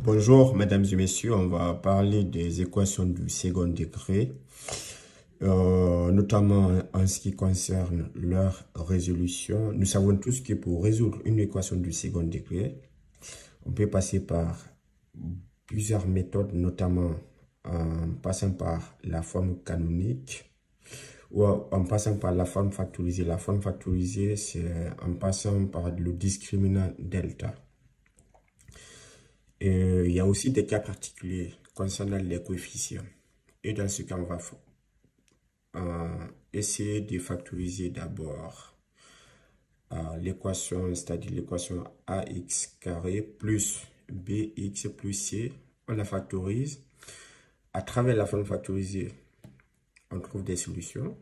Bonjour, mesdames et messieurs, on va parler des équations du second degré, notamment en ce qui concerne leur résolution. Nous savons tous que pour résoudre une équation du second degré, on peut passer par plusieurs méthodes, notamment en passant par la forme canonique ou en passant par la forme factorisée. La forme factorisée, c'est en passant par le discriminant delta. Il y a aussi des cas particuliers concernant les coefficients. Et dans ce cas, on va essayer de factoriser d'abord l'équation, c'est-à-dire l'équation ax carré plus bx plus c. On la factorise. À travers la forme factorisée, on trouve des solutions.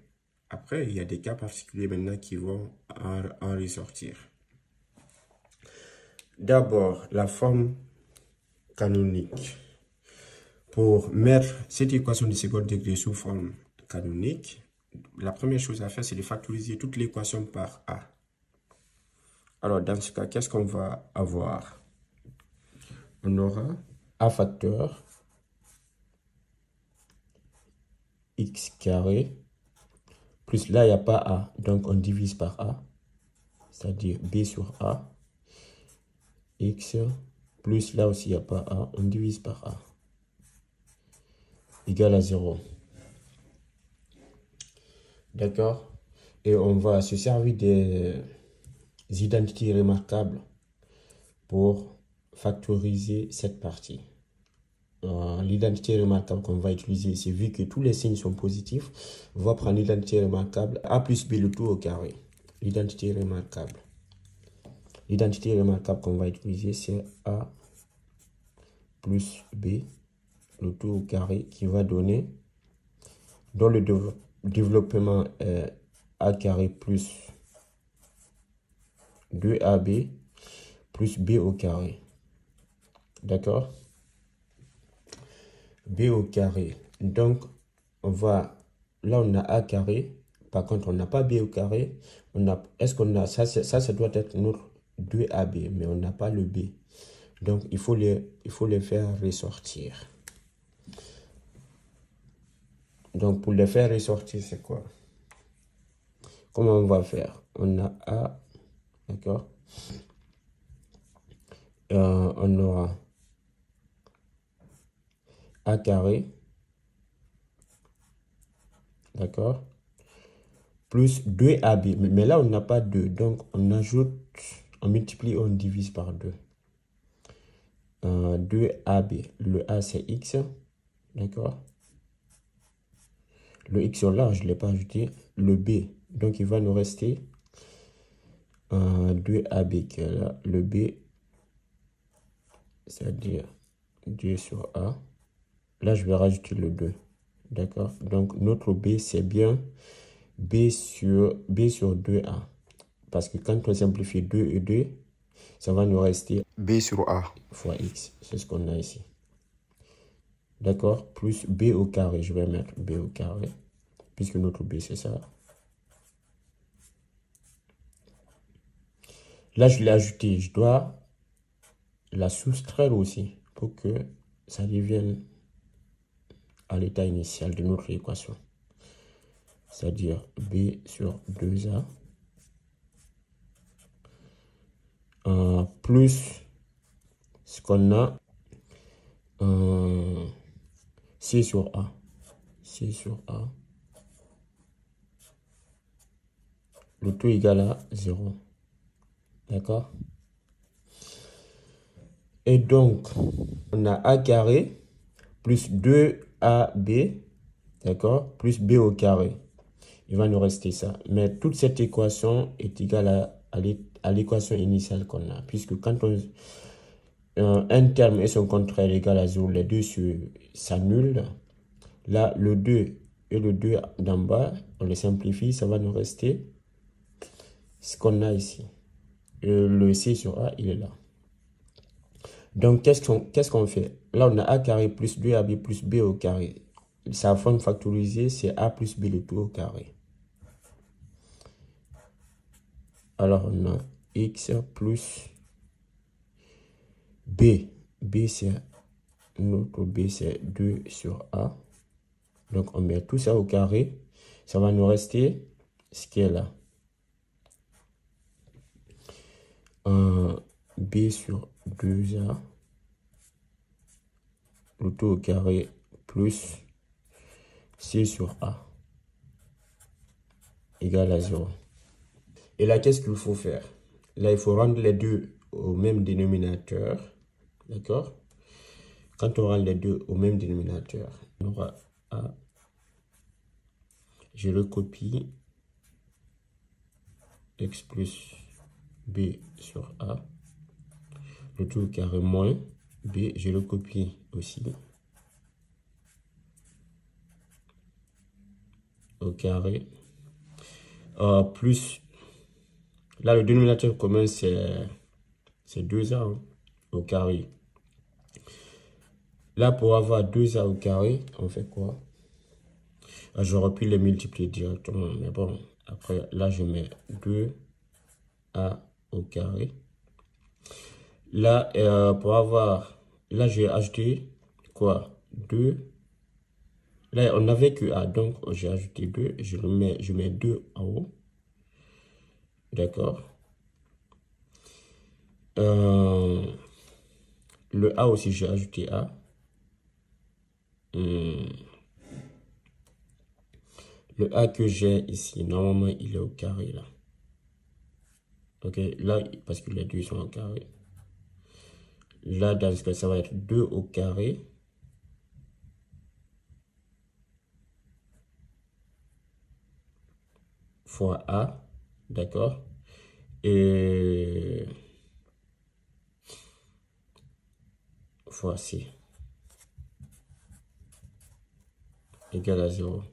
Après, il y a des cas particuliers maintenant qui vont en ressortir. D'abord, la forme canonique. Pour mettre cette équation du second degré sous forme canonique, la première chose à faire, c'est de factoriser toute l'équation par a. Alors, dans ce cas, qu'est-ce qu'on va avoir? On aura a facteur x carré, plus là, il n'y a pas a, donc on divise par a, c'est-à-dire b sur a, x, plus là aussi, il n'y a pas a, on divise par a, égale à 0. D'accord? Et on va se servir des identités remarquables pour factoriser cette partie. L'identité remarquable qu'on va utiliser, c'est vu que tous les signes sont positifs, on va prendre l'identité remarquable a plus b le tout au carré. L'identité remarquable. L'identité remarquable qu'on va utiliser, c'est a plus b le tout au carré qui va donner, dans le développement a carré plus 2ab plus b au carré. D'accord? B au carré. Donc, on va... Là, on a a carré. Par contre, on n'a pas b au carré. Est-ce qu'on a... Ça doit être notre 2ab, mais on n'a pas le b. Donc, il faut les faire ressortir. Donc, pour les faire ressortir, c'est quoi? Comment on va faire? On a a, d'accord? On aura a carré, d'accord? Plus 2ab. Mais là, on n'a pas 2. Donc, on ajoute, on multiplie, on divise par 2. 2ab. Le a, c'est x. D'accord? Le x sur là, je ne l'ai pas ajouté. Le b. Donc, il va nous rester 2ab qui est là. Le b, c'est-à-dire 2 sur a. Là, je vais rajouter le 2. D'accord? Donc, notre b, c'est bien b sur 2a. Parce que quand on simplifie 2 et 2, ça va nous rester b sur a fois x. C'est ce qu'on a ici. D'accord? Plus b au carré. Je vais mettre b au carré. Puisque notre b, c'est ça. Là, je l'ai ajouté. Je dois la soustraire aussi pour que ça devienne à l'état initial de notre équation. C'est-à-dire b sur 2a plus ce qu'on a c sur a. C sur a. Le tout égal à 0. D'accord? Et donc, on a a carré plus 2ab, d'accord, plus b au carré. Il va nous rester ça. Mais toute cette équation est égale à l'équation initiale qu'on a. Puisque quand un terme et son contraire égal à 0, les deux s'annulent. Là, le 2 et le 2 d'en bas, on les simplifie, ça va nous rester ce qu'on a ici. Le c sur a, il est là. Donc, qu'est-ce qu'on fait? Là, on a a carré plus 2ab plus b au carré. Sa forme factorisée, c'est a plus b le tout au carré. Alors, on a x plus b. B, c'est Notre B, c'est 2 sur A. Donc, on met tout ça au carré. Ça va nous rester ce qui est là. B sur 2A. Le tout au carré plus C sur A égale à 0. Et là, qu'est-ce qu'il faut faire? Là, il faut rendre les deux au même dénominateur. D'accord? Quand on rend les deux au même dénominateur, on aura A. Je le copie. X plus B sur A. Le tout au carré moins B. Je le copie aussi. Au carré. Plus. Là, le dénominateur commun, c'est 2A hein, au carré. Là, pour avoir 2A au carré, on fait quoi? J'aurais pu les multiplier directement, mais bon, après, là, je mets 2A au carré. Là, pour avoir, là, je vais ajouter quoi? 2. Là, on n'avait que A, donc j'ai ajouté 2. Je mets 2 en haut. D'accord. Le A aussi, j'ai ajouté A. Le A que j'ai ici, normalement, il est au carré, là. Ok, là, parce que les deux sont au carré. Là, dans ce cas, ça va être 2 au carré. Fois A, d'accord. Et fois C égale à 0.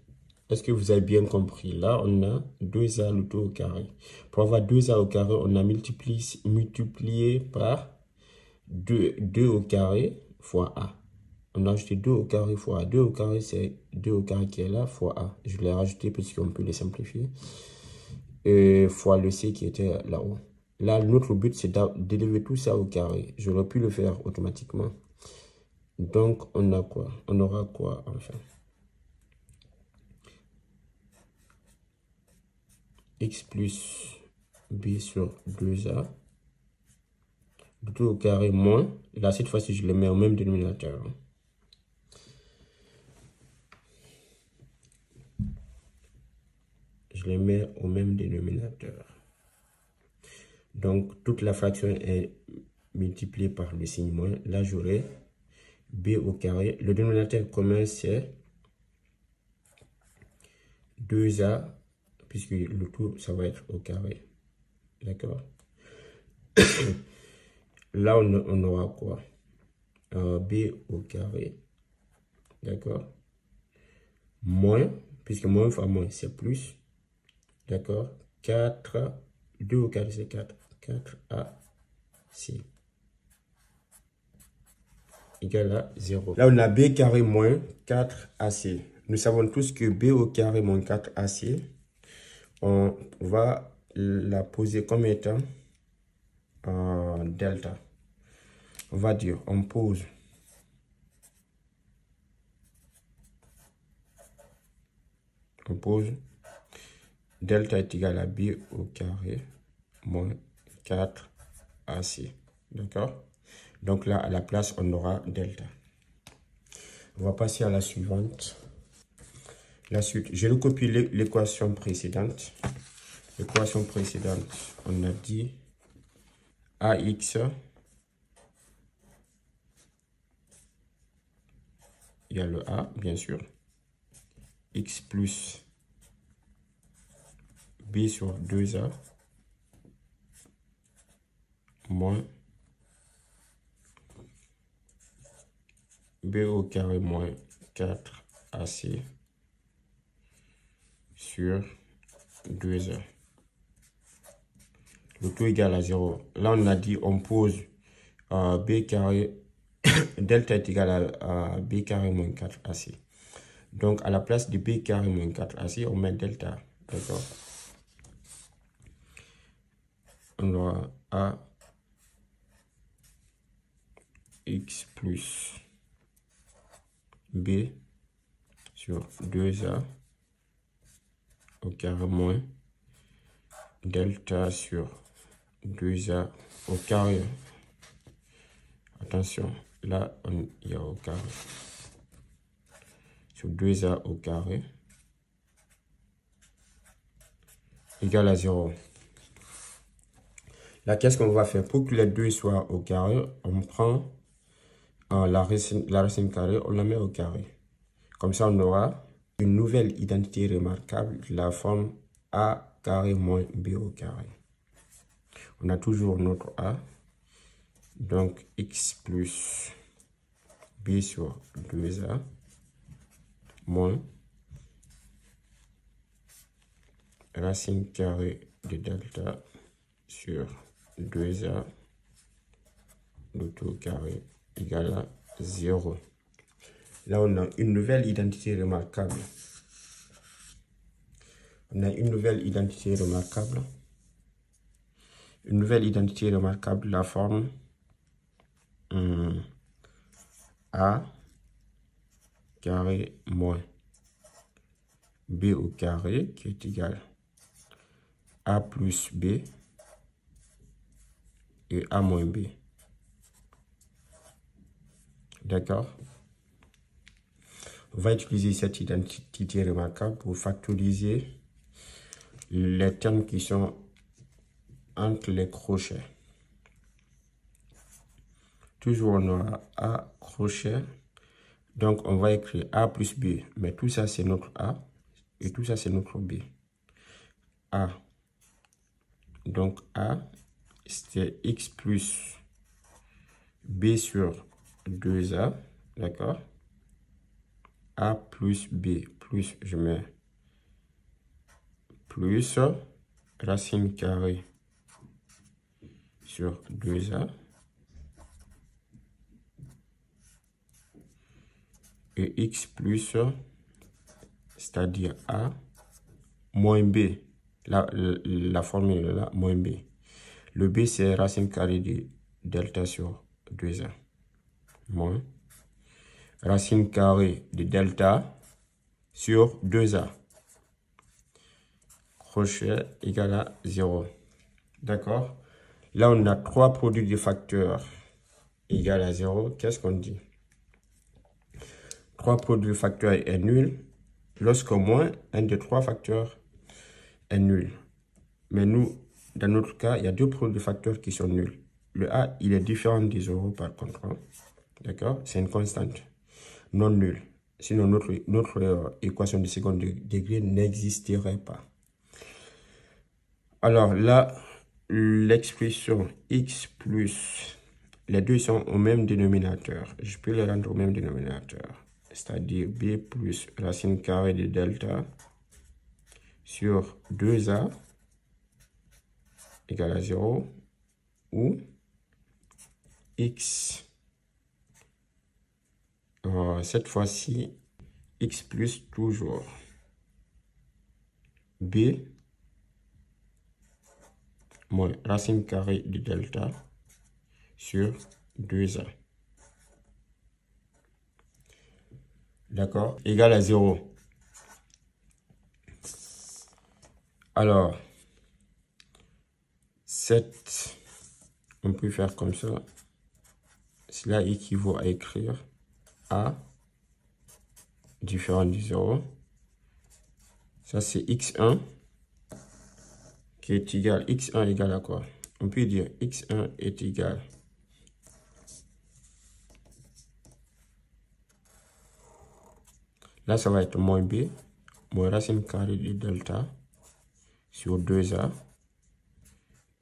Est-ce que vous avez bien compris? Là, on a 2A le tout au carré. Pour avoir 2A au carré, on a multiplié par 2 au carré fois A. On a ajouté 2 au carré fois A. 2 au carré, c'est 2 au carré qui est là fois A. Je l'ai rajouté parce qu'on peut les simplifier. Et fois le C qui était là-haut. Là, notre but, c'est d'élever tout ça au carré. J'aurais pu le faire automatiquement. Donc, on a quoi? On aura quoi, enfin? X plus B sur 2A. Tout au carré moins. Là, cette fois-ci, je le mets au même dénominateur. Je les mets au même dénominateur. Donc, toute la fraction est multipliée par le signe moins. Là, j'aurai B au carré. Le dénominateur commun, c'est 2A, puisque le tout, ça va être au carré. D'accord? Là, on aura quoi? B au carré. D'accord? Moins, puisque moins fois moins, c'est plus. D'accord? 4, 2 au carré, c'est 4. 4AC égale à 0. Là, on a B carré moins 4AC. Nous savons tous que B au carré moins 4AC, on va la poser comme étant delta. On va dire, on pose delta est égal à B au carré moins 4AC. D'accord? Donc là, à la place, on aura delta. On va passer à la suivante. La suite, je recopie l'équation précédente. L'équation précédente, on a dit AX il y a le A, bien sûr. X plus B sur 2A moins B au carré moins 4AC sur 2A. Le tout égal à 0. Là, on a dit, on pose B carré, delta est égal à B carré moins 4AC. Donc, à la place de B carré moins 4AC, on met delta. D'accord? On aura A X plus B sur 2A au carré moins delta sur 2A au carré. Attention, là, il y a au carré. Sur 2A au carré égale à 0. Là, qu'est-ce qu'on va faire? Pour que les deux soient au carré, on prend la racine carrée, on la met au carré. Comme ça, on aura une nouvelle identité remarquable de la forme A carré moins B au carré. On a toujours notre A. Donc, x plus B sur 2A moins racine carrée de delta sur 2A de tout au carré égale à 0. Là, on a une nouvelle identité remarquable. On a une nouvelle identité remarquable. Une nouvelle identité remarquable, la forme A carré moins B au carré qui est égal A plus B et A moins B. D'accord? On va utiliser cette identité remarquable pour factoriser les termes qui sont entre les crochets. Toujours on aura A crochet. Donc on va écrire A plus B. Mais tout ça c'est notre A. Et tout ça c'est notre B. A. Donc A, c'était X plus B sur 2A. D'accord? A plus B. Plus, je mets plus racine carrée sur 2A. Et X plus, c'est-à-dire A moins B. La formule est là, moins B. Le B, c'est racine carrée de delta sur 2A. Moins racine carrée de delta sur 2A. Crochet égale à 0. D'accord? Là, on a 3 produits de facteurs égale à 0. Qu'est-ce qu'on dit? 3 produits de facteurs est nul lorsqu'au moins un des 3 facteurs est nul. Mais nous, dans notre cas, il y a 2 produits de facteurs qui sont nuls. Le A, il est différent des 0 par contre. D'accord? C'est une constante non nulle. Sinon, notre équation de second degré n'existerait pas. Alors là, l'expression x plus, les deux sont au même dénominateur. Je peux les rendre au même dénominateur. C'est-à-dire b plus racine carrée de delta sur 2a égale à 0 ou x, cette fois-ci, x plus toujours b moins racine carrée de delta sur 2a. D'accord? Égal à 0. Alors, on peut faire comme ça. Cela équivaut à écrire A différent du 0. Ça, c'est x1 qui est égal. x1 égale à quoi? On peut dire x1 est égal là, ça va être moins b, moins racine carrée de delta sur 2a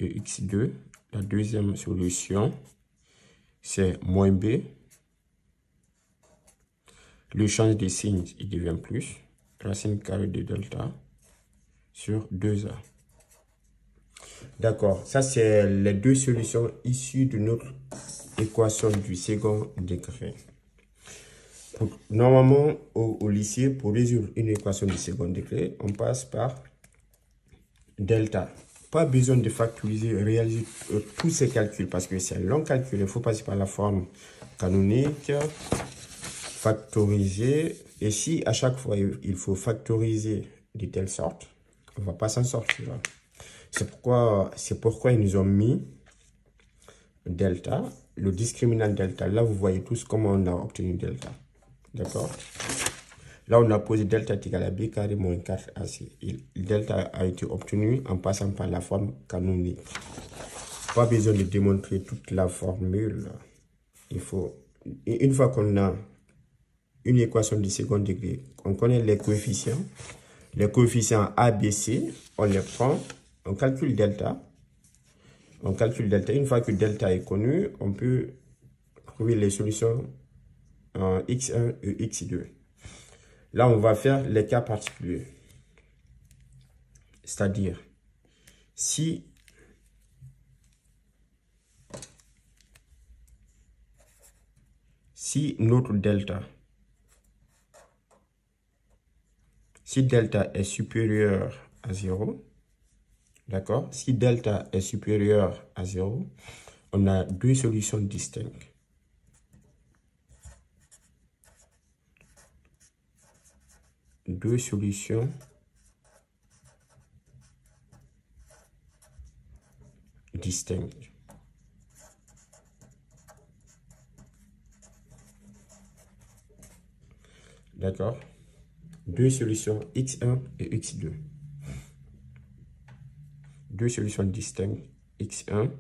et x2. La deuxième solution, c'est moins b. Le change de signe, il devient plus. Racine carrée de delta sur 2a. D'accord, ça c'est les deux solutions issues de notre équation du second degré. Normalement, au lycée, pour résoudre une équation du second degré, on passe par delta. Pas besoin de factoriser, réaliser tous ces calculs parce que c'est un long calcul. Il faut passer par la forme canonique. factoriser. Et si à chaque fois, il faut factoriser de telle sorte, on ne va pas s'en sortir. C'est pourquoi ils nous ont mis delta, le discriminant delta. Là, vous voyez tous comment on a obtenu delta. D'accord? Là, on a posé delta est égal à b carré moins 4ac. Delta a été obtenu en passant par la forme canonique. Pas besoin de démontrer toute la formule. Il faut, une fois qu'on a une équation de second degré, on connaît les coefficients. Les coefficients A, B, C, on les prend, on calcule delta. On calcule delta. Une fois que delta est connu, on peut trouver les solutions en x1 et x2. Là, on va faire les cas particuliers. C'est-à-dire, si notre delta, si delta est supérieur à 0, d'accord? Si delta est supérieur à 0, on a deux solutions distinctes. Deux solutions distinctes. D'accord? Deux solutions x1 et x2. Deux solutions distinctes x1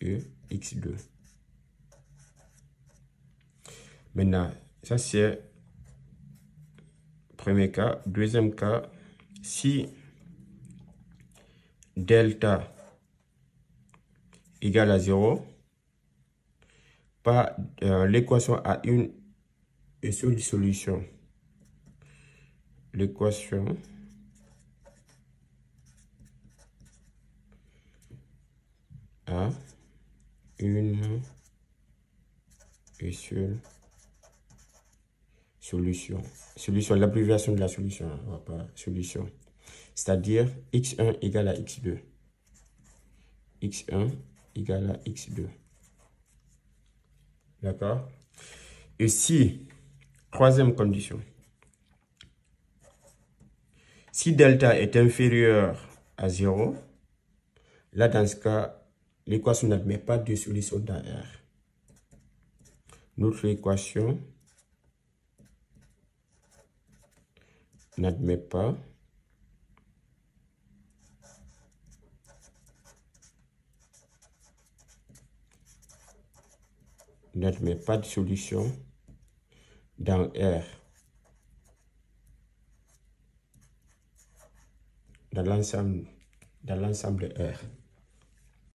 et x2. Maintenant, ça c'est premier cas. Deuxième cas, si delta égale à 0, l'équation a une seule solution. L'équation a une seule solution. Solution, l'abréviation de la solution, pas solution. C'est-à-dire x1 égale à x2. x1 égale à x2. D'accord? Et si, troisième condition, si delta est inférieur à 0, là, dans ce cas, l'équation n'admet pas de solution dans R. Notre équation n'admet pas de solution dans R. Dans l'ensemble R.